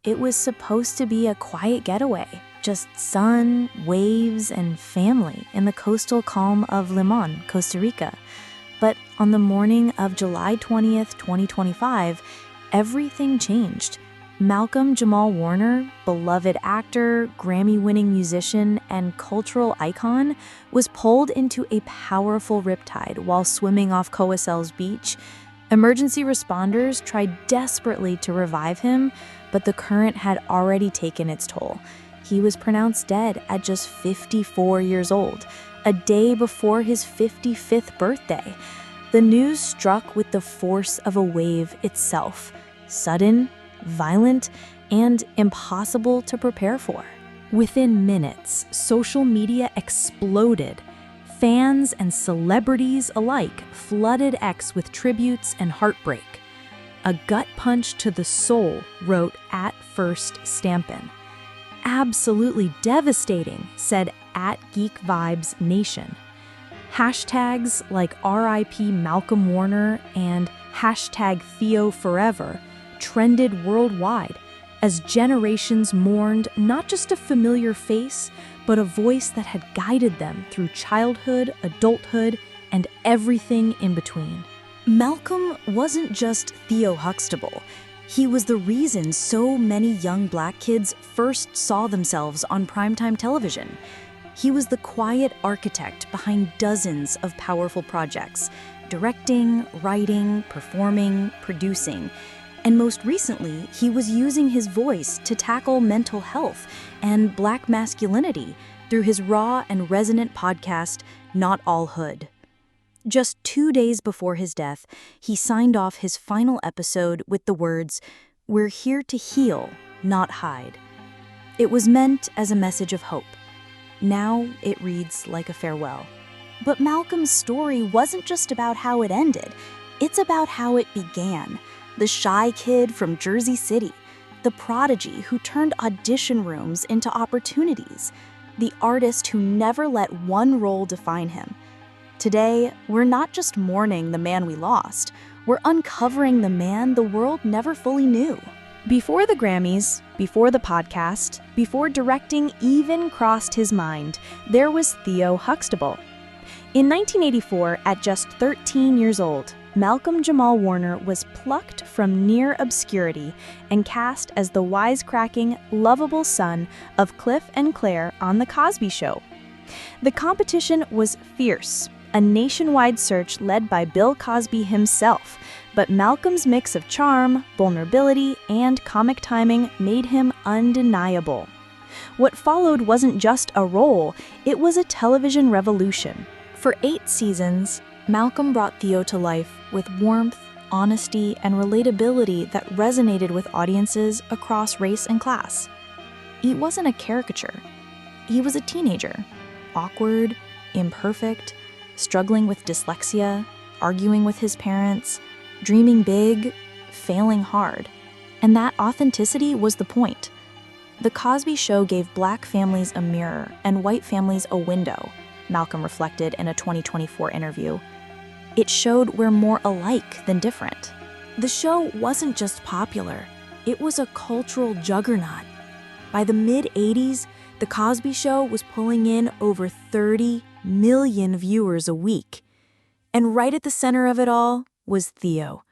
It was supposed to be a quiet getaway, just sun, waves, and family in the coastal calm of Limon, Costa Rica. But on the morning of July 20th, 2025, everything changed. Malcolm-Jamal Warner, beloved actor, Grammy-winning musician, and cultural icon, was pulled into a powerful riptide while swimming off Coacell's beach. Emergency responders tried desperately to revive him, but the current had already taken its toll. He was pronounced dead at just 54 years old, a day before his 55th birthday. The news struck with the force of a wave itself, sudden, violent, and impossible to prepare for. Within minutes, social media exploded. Fans and celebrities alike flooded X with tributes and heartbreak. A gut punch to the soul, wrote @FirstStampin'. Absolutely devastating, said @GeekVibesNation. Hashtags like RIP Malcolm Warner and #Theo Forever trended worldwide as generations mourned not just a familiar face, but a voice that had guided them through childhood, adulthood, and everything in between. Malcolm wasn't just Theo Huxtable. He was the reason so many young Black kids first saw themselves on primetime television. He was the quiet architect behind dozens of powerful projects, directing, writing, performing, producing. And most recently, he was using his voice to tackle mental health and Black masculinity through his raw and resonant podcast, Not All Hood. Just 2 days before his death, he signed off his final episode with the words, "We're here to heal, not hide." It was meant as a message of hope. Now it reads like a farewell. But Malcolm's story wasn't just about how it ended. It's about how it began. The shy kid from Jersey City, the prodigy who turned audition rooms into opportunities, the artist who never let one role define him. Today, we're not just mourning the man we lost, we're uncovering the man the world never fully knew. Before the Grammys, before the podcast, before directing even crossed his mind, there was Theo Huxtable. In 1984, at just 13 years old, Malcolm-Jamal Warner was plucked from near obscurity and cast as the wisecracking, lovable son of Cliff and Claire on The Cosby Show. The competition was fierce, a nationwide search led by Bill Cosby himself, but Malcolm's mix of charm, vulnerability, and comic timing made him undeniable. What followed wasn't just a role, it was a television revolution. For 8 seasons, Malcolm brought Theo to life with warmth, honesty, and relatability that resonated with audiences across race and class. He wasn't a caricature. He was a teenager, awkward, imperfect, struggling with dyslexia, arguing with his parents, dreaming big, failing hard. And that authenticity was the point. The Cosby Show gave Black families a mirror and white families a window, Malcolm reflected in a 2024 interview. It showed we're more alike than different. The show wasn't just popular, it was a cultural juggernaut. By the mid-'80s, The Cosby Show was pulling in over 30 million viewers a week. And right at the center of it all was Theo.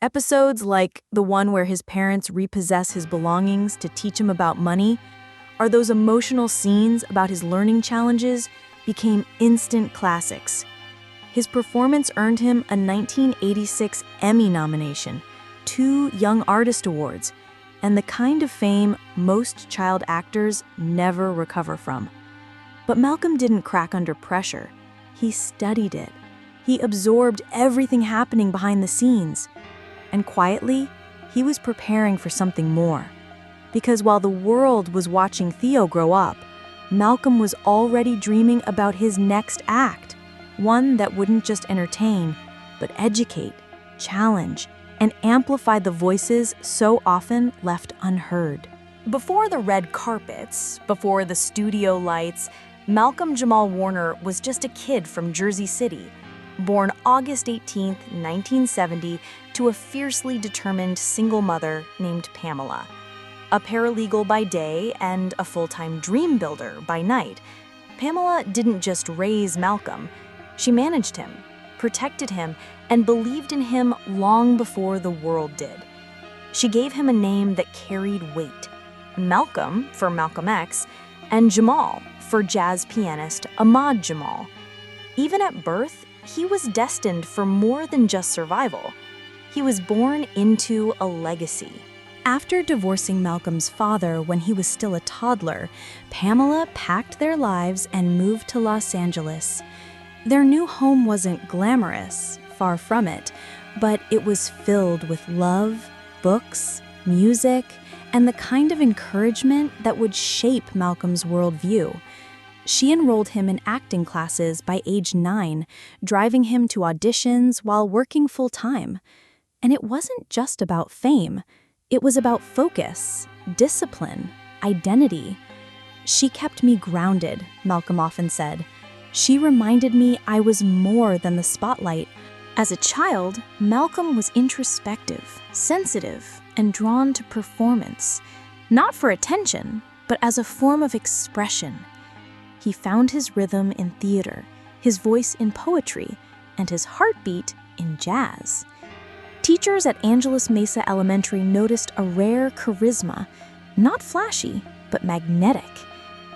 Episodes like the one where his parents repossess his belongings to teach him about money, or those emotional scenes about his learning challenges, became instant classics. His performance earned him a 1986 Emmy nomination, 2 Young Artist Awards, and the kind of fame most child actors never recover from. But Malcolm didn't crack under pressure. He studied it. He absorbed everything happening behind the scenes. And quietly, he was preparing for something more. Because while the world was watching Theo grow up, Malcolm was already dreaming about his next act, one that wouldn't just entertain, but educate, challenge, and amplify the voices so often left unheard. Before the red carpets, before the studio lights, Malcolm-Jamal Warner was just a kid from Jersey City, born August 18, 1970, to a fiercely determined single mother named Pamela. a paralegal by day and a full-time dream builder by night, Pamela didn't just raise Malcolm. She managed him, protected him, and believed in him long before the world did. She gave him a name that carried weight: Malcolm for Malcolm X, and Jamal for jazz pianist Ahmad Jamal. Even at birth, he was destined for more than just survival. He was born into a legacy. After divorcing Malcolm's father when he was still a toddler, Pamela packed their lives and moved to Los Angeles. Their new home wasn't glamorous, far from it, but it was filled with love, books, music, and the kind of encouragement that would shape Malcolm's worldview. She enrolled him in acting classes by age 9, driving him to auditions while working full-time. And it wasn't just about fame. It was about focus, discipline, identity. "She kept me grounded," Malcolm often said. "She reminded me I was more than the spotlight." As a child, Malcolm was introspective, sensitive, and drawn to performance, not for attention, but as a form of expression. He found his rhythm in theater, his voice in poetry, and his heartbeat in jazz. Teachers at Angeles Mesa Elementary noticed a rare charisma, not flashy, but magnetic,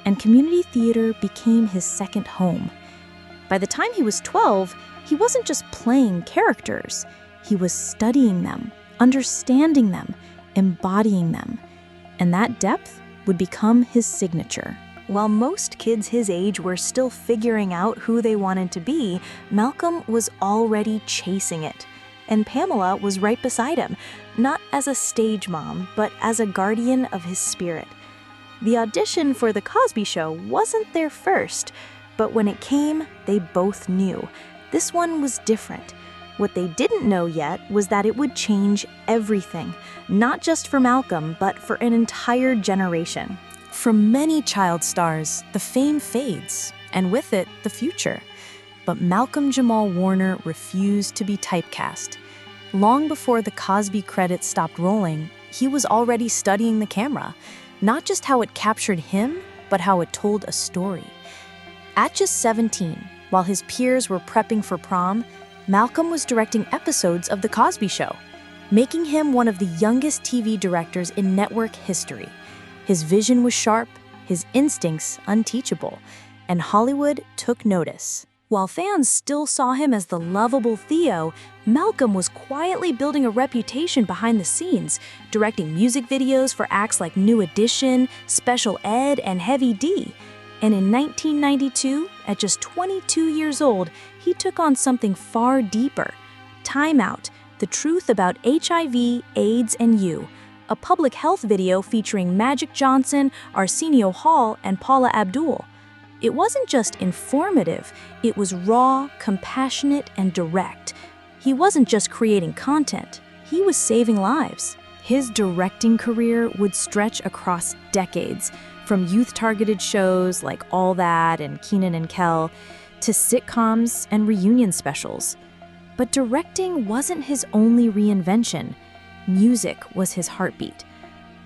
and community theater became his second home. By the time he was 12, he wasn't just playing characters. He was studying them, understanding them, embodying them, and that depth would become his signature. While most kids his age were still figuring out who they wanted to be, Malcolm was already chasing it. And Pamela was right beside him, not as a stage mom, but as a guardian of his spirit. The audition for The Cosby Show wasn't their first, but when it came, they both knew. This one was different. What they didn't know yet was that it would change everything, not just for Malcolm, but for an entire generation. For many child stars, the fame fades, and with it, the future. But Malcolm-Jamal Warner refused to be typecast. Long before the Cosby credits stopped rolling, he was already studying the camera, not just how it captured him, but how it told a story. At just 17, while his peers were prepping for prom, Malcolm was directing episodes of The Cosby Show, making him one of the youngest TV directors in network history. His vision was sharp, his instincts unteachable, and Hollywood took notice. While fans still saw him as the lovable Theo, Malcolm was quietly building a reputation behind the scenes, directing music videos for acts like New Edition, Special Ed, and Heavy D. And in 1992, at just 22 years old, he took on something far deeper: Time Out, the truth about HIV, AIDS, and you, a public health video featuring Magic Johnson, Arsenio Hall, and Paula Abdul. It wasn't just informative, it was raw, compassionate, and direct. He wasn't just creating content, he was saving lives. His directing career would stretch across decades, from youth-targeted shows like All That and Kenan and Kel, to sitcoms and reunion specials. But directing wasn't his only reinvention. Music was his heartbeat.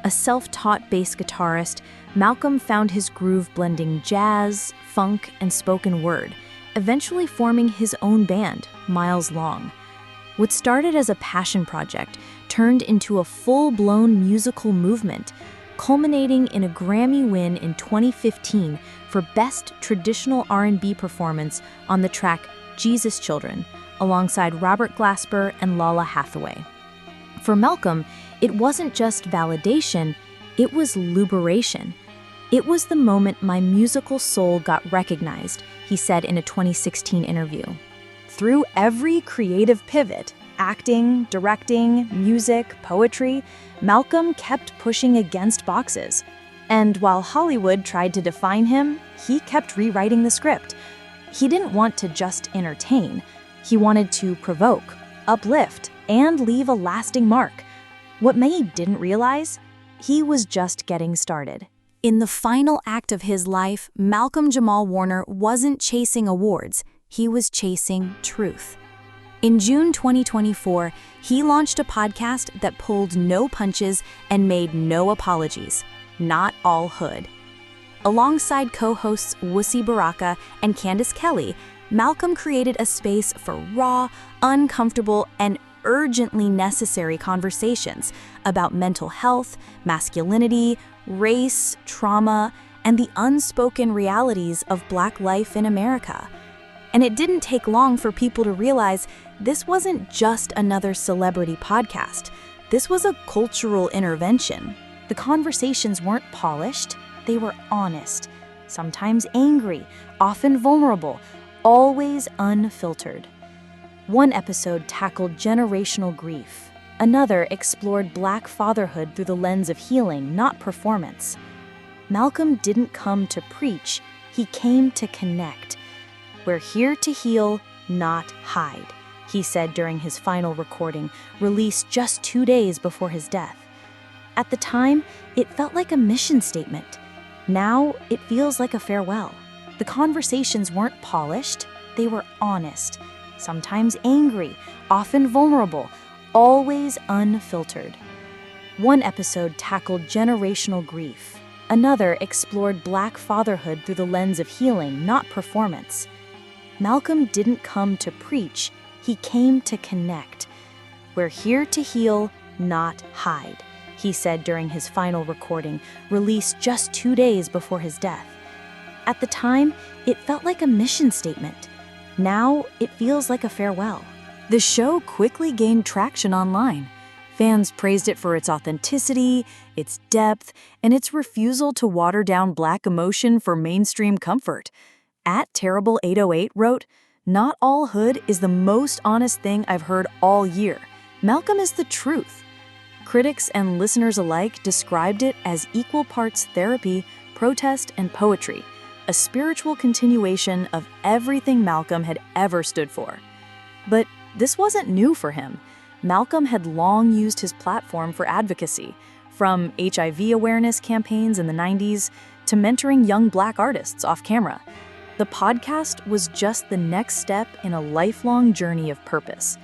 A self-taught bass guitarist, Malcolm found his groove blending jazz, funk, and spoken word, eventually forming his own band, Miles Long. What started as a passion project turned into a full-blown musical movement, culminating in a Grammy win in 2015 for Best Traditional R&B Performance on the track Jesus Children, alongside Robert Glasper and Lala Hathaway. For Malcolm, it wasn't just validation, it was liberation. "It was the moment my musical soul got recognized," he said in a 2016 interview. Through every creative pivot, acting, directing, music, poetry, Malcolm kept pushing against boxes. And while Hollywood tried to define him, he kept rewriting the script. He didn't want to just entertain. He wanted to provoke, uplift, and leave a lasting mark. What many didn't realize? He was just getting started. In the final act of his life, Malcolm-Jamal Warner wasn't chasing awards, he was chasing truth. In June 2024, he launched a podcast that pulled no punches and made no apologies. Not All Hood. Alongside co-hosts Wussy Baraka and Candace Kelly, Malcolm created a space for raw, uncomfortable, and urgently necessary conversations about mental health, masculinity, race, trauma, and the unspoken realities of Black life in America. And it didn't take long for people to realize this wasn't just another celebrity podcast. This was a cultural intervention. The conversations weren't polished, they were honest, sometimes angry, often vulnerable, always unfiltered. One episode tackled generational grief. Another explored Black fatherhood through the lens of healing, not performance. Malcolm didn't come to preach, he came to connect. "We're here to heal, not hide," he said during his final recording, released just 2 days before his death. At the time, it felt like a mission statement. Now, it feels like a farewell. The conversations weren't polished, they were honest, sometimes angry, often vulnerable, always unfiltered. One episode tackled generational grief. Another explored Black fatherhood through the lens of healing, not performance. Malcolm didn't come to preach, he came to connect. "We're here to heal, not hide," he said during his final recording, released just 2 days before his death. At the time, it felt like a mission statement. Now, it feels like a farewell. The show quickly gained traction online. Fans praised it for its authenticity, its depth, and its refusal to water down Black emotion for mainstream comfort. @Terrible808 wrote, "Not All Hood is the most honest thing I've heard all year. Malcolm is the truth." Critics and listeners alike described it as equal parts therapy, protest, and poetry, a spiritual continuation of everything Malcolm had ever stood for. But this wasn't new for him. Malcolm had long used his platform for advocacy, from HIV awareness campaigns in the 90s to mentoring young Black artists off camera. The podcast was just the next step in a lifelong journey of purpose.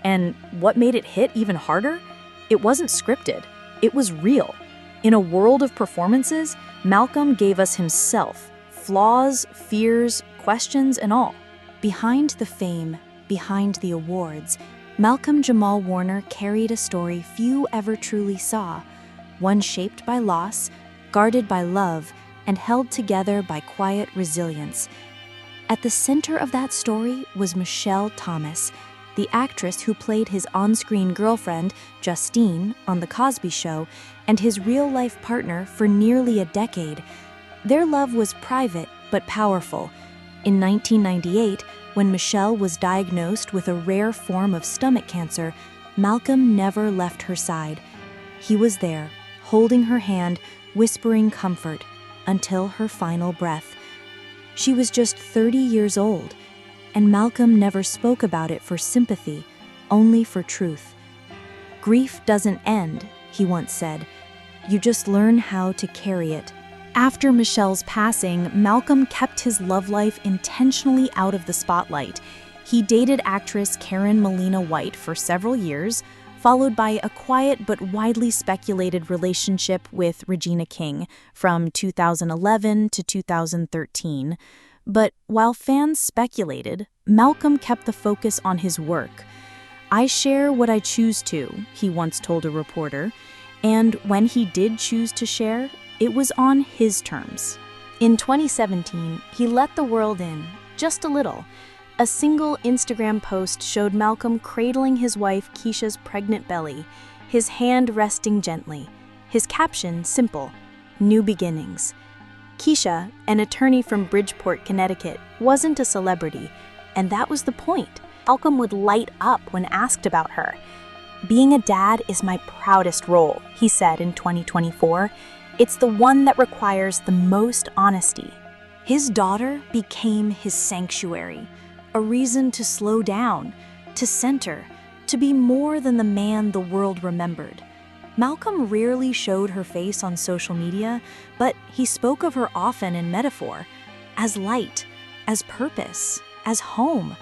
And what made it hit even harder? It wasn't scripted. It was real. In a world of performances, Malcolm gave us himself, flaws, fears, questions, and all. Behind the fame, behind the awards, Malcolm-Jamal Warner carried a story few ever truly saw, one shaped by loss, guarded by love, and held together by quiet resilience. At the center of that story was Michelle Thomas, the actress who played his on-screen girlfriend, Justine, on The Cosby Show, and his real-life partner for nearly a decade. Their love was private but powerful. In 1998, when Michelle was diagnosed with a rare form of stomach cancer, Malcolm never left her side. He was there, holding her hand, whispering comfort, until her final breath. She was just 30 years old, and Malcolm never spoke about it for sympathy, only for truth. "Grief doesn't end," he once said. "You just learn how to carry it." After Michelle's passing, Malcolm kept his love life intentionally out of the spotlight. He dated actress Karen Molina White for several years, followed by a quiet but widely speculated relationship with Regina King from 2011 to 2013. But while fans speculated, Malcolm kept the focus on his work. "I share what I choose to," he once told a reporter, and when he did choose to share, it was on his terms. In 2017, he let the world in, just a little. A single Instagram post showed Malcolm cradling his wife Keisha's pregnant belly, his hand resting gently. His caption simple: "New beginnings." Keisha, an attorney from Bridgeport, Connecticut, wasn't a celebrity, and that was the point. Malcolm would light up when asked about her. "Being a dad is my proudest role," he said in 2024. "It's the one that requires the most honesty." His daughter became his sanctuary, a reason to slow down, to center, to be more than the man the world remembered. Malcolm rarely showed her face on social media, but he spoke of her often in metaphor, as light, as purpose, as home.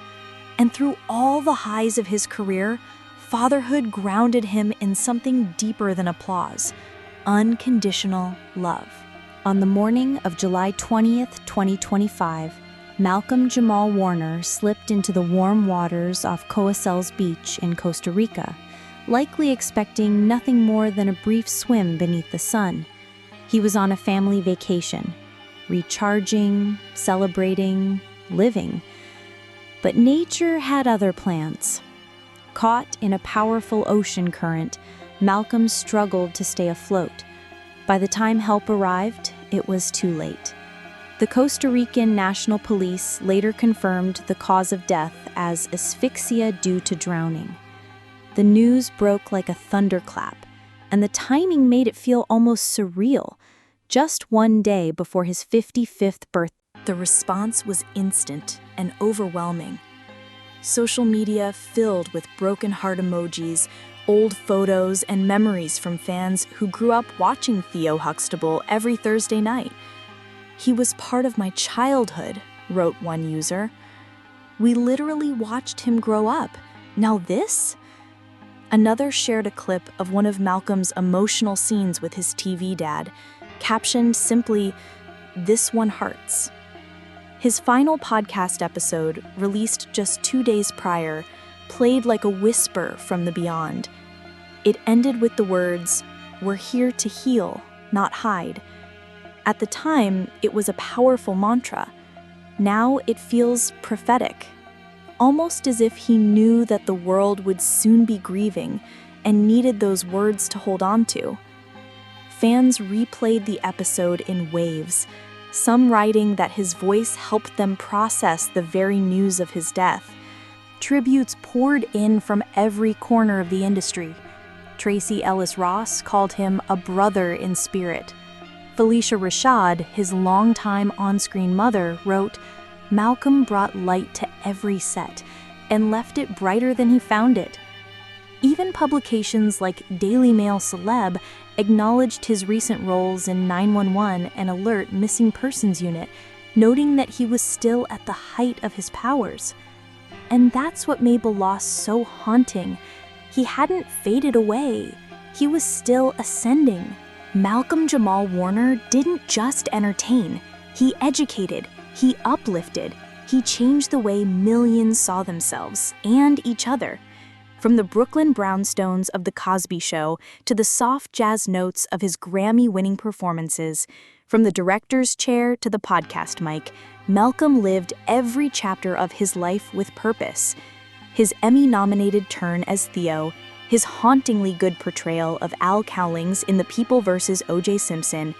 And through all the highs of his career, fatherhood grounded him in something deeper than applause: unconditional love. On the morning of July 20th, 2025, Malcolm-Jamal Warner slipped into the warm waters off Coacell's beach in Costa Rica, likely expecting nothing more than a brief swim beneath the sun. He was on a family vacation, recharging, celebrating, living. But nature had other plans. Caught in a powerful ocean current, Malcolm struggled to stay afloat. By the time help arrived, it was too late. The Costa Rican National Police later confirmed the cause of death as asphyxia due to drowning. The news broke like a thunderclap, and the timing made it feel almost surreal. Just one day before his 55th birthday, the response was instant and overwhelming. Social media filled with broken heart emojis, old photos, and memories from fans who grew up watching Theo Huxtable every Thursday night. "He was part of my childhood," wrote one user. "We literally watched him grow up. Now this?" Another shared a clip of one of Malcolm's emotional scenes with his TV dad, captioned simply, "This one hurts." His final podcast episode, released just 2 days prior, played like a whisper from the beyond. It ended with the words, "We're here to heal, not hide." At the time, it was a powerful mantra. Now it feels prophetic, almost as if he knew that the world would soon be grieving and needed those words to hold on to. Fans replayed the episode in waves, some writing that his voice helped them process the very news of his death. Tributes poured in from every corner of the industry. Tracy Ellis Ross called him a brother in spirit. Felicia Rashad, his longtime on-screen mother, wrote, "Malcolm brought light to every set and left it brighter than he found it." Even publications like Daily Mail Celeb acknowledged his recent roles in 911 and Alert Missing Persons Unit, noting that he was still at the height of his powers. And that's what made the loss so haunting. He hadn't faded away. He was still ascending. Malcolm-Jamal Warner didn't just entertain. He educated, he uplifted, he changed the way millions saw themselves and each other. From the Brooklyn Brownstones of The Cosby Show to the soft jazz notes of his Grammy-winning performances, from the director's chair to the podcast mic, Malcolm lived every chapter of his life with purpose. His Emmy-nominated turn as Theo, his hauntingly good portrayal of Al Cowlings in The People vs. O.J. Simpson,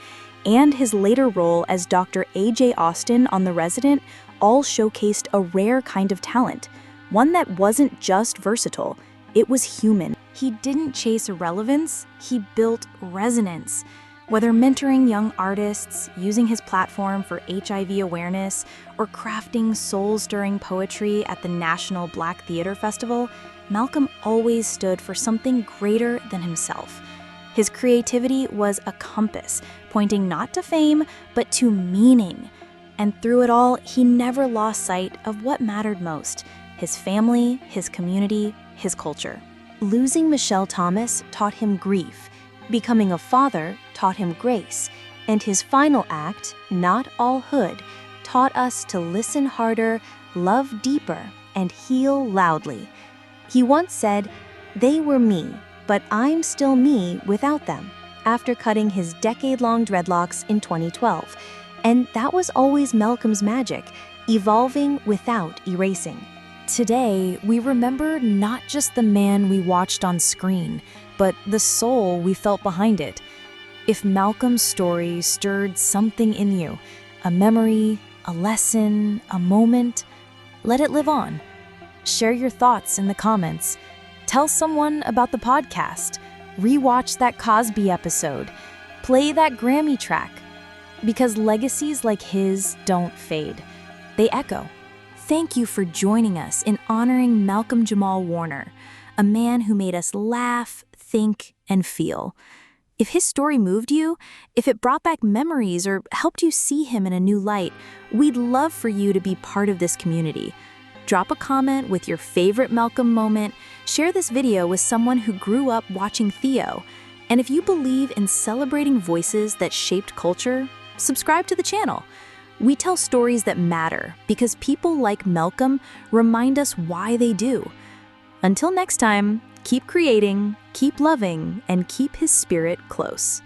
and his later role as Dr. A.J. Austin on The Resident all showcased a rare kind of talent, one that wasn't just versatile, it was human. He didn't chase relevance, he built resonance. Whether mentoring young artists, using his platform for HIV awareness, or crafting soul-stirring poetry at the National Black Theater Festival, Malcolm always stood for something greater than himself. His creativity was a compass, pointing not to fame, but to meaning. And through it all, he never lost sight of what mattered most: his family, his community, his culture. Losing Michelle Thomas taught him grief. Becoming a father taught him grace. And his final act, Not All Hood, taught us to listen harder, love deeper, and heal loudly. He once said, "They were me, but I'm still me without them," after cutting his decade-long dreadlocks in 2012. And that was always Malcolm's magic, evolving without erasing. Today, we remember not just the man we watched on screen, but the soul we felt behind it. If Malcolm's story stirred something in you, a memory, a lesson, a moment, let it live on. Share your thoughts in the comments. Tell someone about the podcast. Rewatch that Cosby episode. Play that Grammy track. Because legacies like his don't fade. They echo. Thank you for joining us in honoring Malcolm-Jamal Warner, a man who made us laugh, think, and feel. If his story moved you, if it brought back memories or helped you see him in a new light, we'd love for you to be part of this community. Drop a comment with your favorite Malcolm moment, share this video with someone who grew up watching Theo, and if you believe in celebrating voices that shaped culture, subscribe to the channel. We tell stories that matter because people like Malcolm remind us why they do. Until next time, keep creating, keep loving, and keep his spirit close.